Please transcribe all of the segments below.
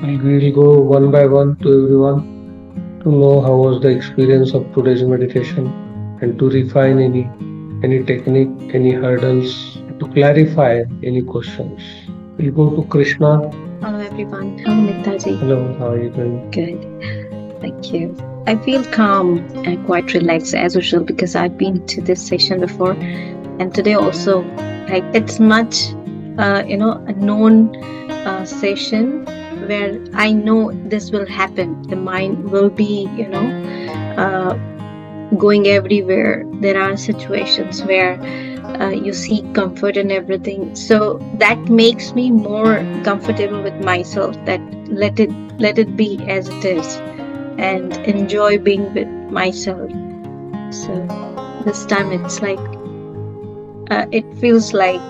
We'll go one by one to everyone to know how was the experience of today's meditation and to refine any technique, any hurdles, to clarify any questions. We'll go to Krishna. Hello everyone. Hello Mitaji. Hello, how are you doing? Good. Thank you. I feel calm and quite relaxed as usual because I've been to this session before, and today also, like it's much, a known session where I know this will happen. The mind will be, going everywhere. There are situations where you seek comfort and everything, so that makes me more comfortable with myself, that let it be as it is and enjoy being with myself. So this time it's like it feels like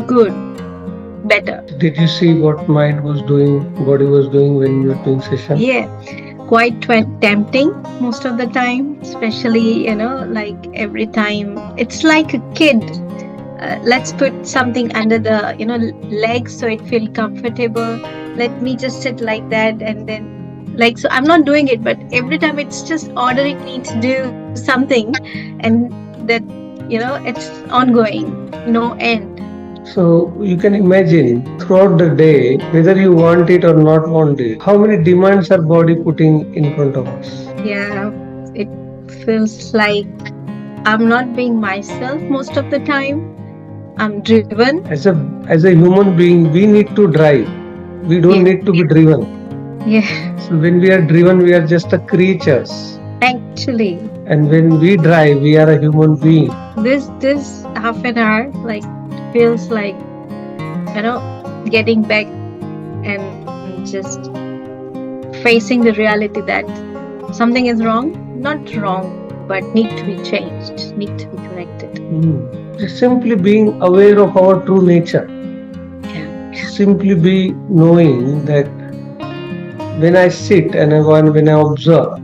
good, better. Did you see what mind was doing, body was doing when you were doing session? Yeah, quite tempting most of the time, especially like every time it's like a kid. Let's put something under the legs so it feel comfortable. Let me just sit like that, and then like, so I'm not doing it, but every time it's just ordering me to do something, and that it's ongoing, no end. So you can imagine throughout the day, whether you want it or not want it, how many demands our body putting in front of us. Yeah, it feels like I'm not being myself most of the time. I'm driven. As a human being, we need to drive. We don't need to be driven. Yeah. So when we are driven, we are just a creatures. Actually. And when we drive, we are a human being. This half an hour like feels like getting back and just facing the reality that something is wrong, not wrong, but need to be changed, need to be corrected. Just simply being aware of our true nature. Yeah. Simply be knowing that when I sit and when I observe,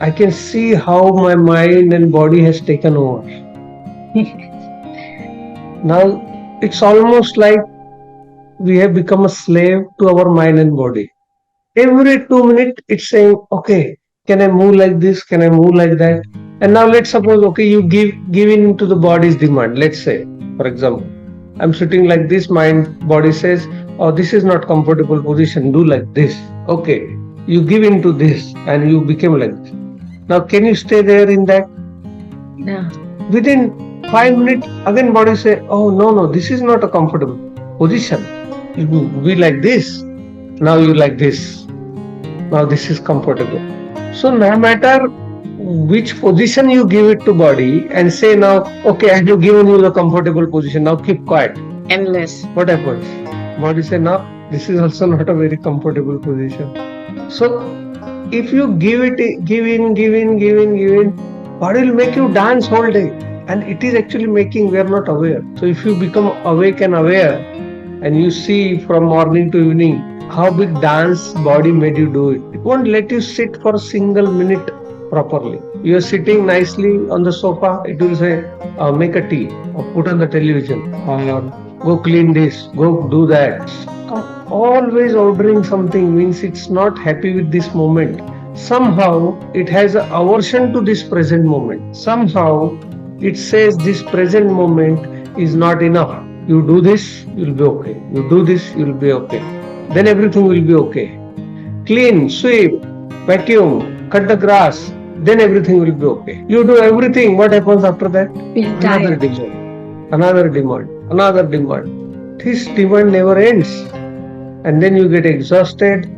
I can see how my mind and body has taken over. Now it's almost like we have become a slave to our mind and body. Every 2 minutes it's saying, okay, can I move like this? Can I move like that? And now let's suppose, okay, you give in to the body's demand. Let's say, for example, I'm sitting like this, body says, oh, this is not comfortable position, do like this. Okay, you give in to this and you became like this. Now can you stay there in that? No. Within 5 minutes, again body say, oh no, this is not a comfortable position. You be like this. Now you like this. Now this is comfortable. So no matter which position you give it to body and say now, okay, I have given you the comfortable position, now keep quiet. Endless. What happens? Body say, no, this is also not a very comfortable position. So if you give in, body will make you dance whole day. And it is actually making, we are not aware. So if you become awake and aware and you see from morning to evening how big dance body made you do it, it won't let you sit for a single minute properly. You are sitting nicely on the sofa, it will say, make a tea or put on the television or go clean this, go do that. Always ordering something means it's not happy with this moment. Somehow it has an aversion to this present moment. Somehow it says this present moment is not enough. You do this, you'll be okay. You do this, you'll be okay. Then everything will be okay. Clean, sweep, vacuum, cut the grass, then everything will be okay. You do everything, what happens after that? Another demand. This demand never ends. And then you get exhausted,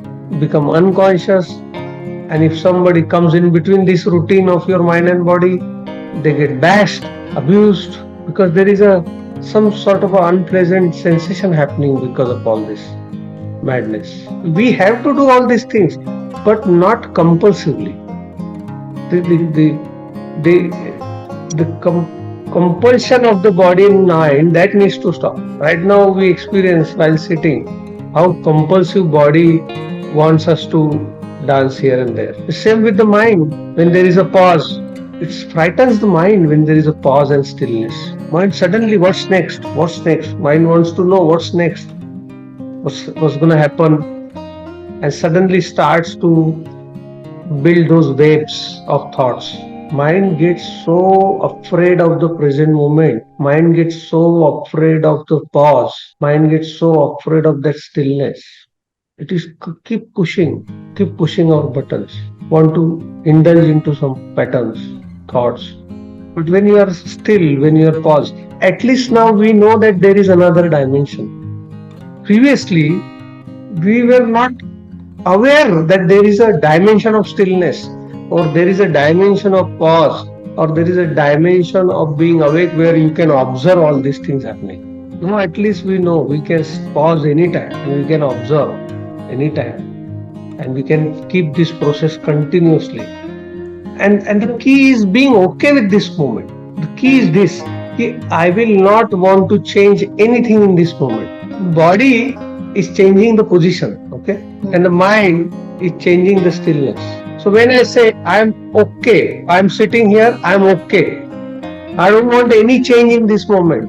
become unconscious. And if somebody comes in between this routine of your mind and body, they get bashed, abused, because there is some sort of unpleasant sensation happening because of all this madness. We have to do all these things, but not compulsively. The compulsion of the body and mind, that needs to stop. Right now we experience while sitting how compulsive body wants us to dance here and there. The same with the mind. When there is a pause, it frightens the mind when there is a pause and stillness. Mind suddenly, what's next? Mind wants to know what's next. what's going to happen, and suddenly starts to build those waves of thoughts. Mind gets so afraid of the present moment. Mind gets so afraid of the pause. Mind gets so afraid of that stillness. It is keep pushing our buttons. Want to indulge into some patterns, thoughts. But when you are still, when you are paused, at least now we know that there is another dimension. Previously, we were not aware that there is a dimension of stillness, or there is a dimension of pause, or there is a dimension of being awake where you can observe all these things happening. Now at least we know we can pause anytime and we can observe anytime, and we can keep this process continuously. And the key is being okay with this moment. The key is this: I will not want to change anything in this moment. Body is changing the position, okay, and the mind is changing the stillness. So when I say I'm okay, I'm sitting here, I'm okay, I don't want any change in this moment,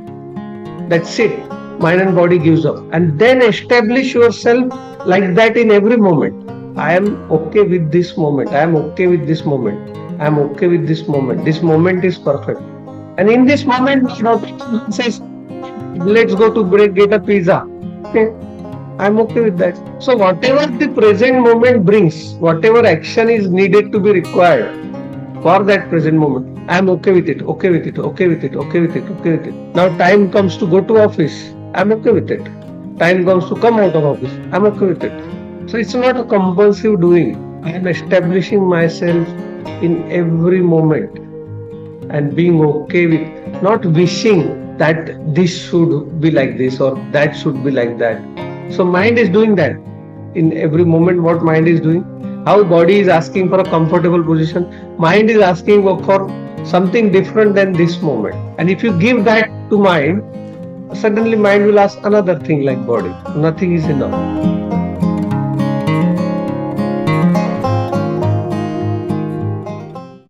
that's it. Mind and body gives up, and then establish yourself like that in every moment. I am okay with this moment, I am okay with this moment, I am okay with this moment. This moment is perfect, and in this moment says let's go to break, get a pizza, okay, I'm okay with that. So whatever the present moment brings, whatever action is needed to be required for that present moment, I'm okay with it, okay with it, okay with it, okay with it, okay with it. Now time comes to go to office, I'm okay with it. Time comes to come out of office, I'm okay with it. So it's not a compulsive doing. I am establishing myself in every moment and being okay with not wishing that this should be like this or that should be like that. So mind is doing that in every moment. What mind is doing? How body is asking for a comfortable position, mind is asking for something different than this moment. And if you give that to mind, suddenly mind will ask another thing like body. Nothing is enough.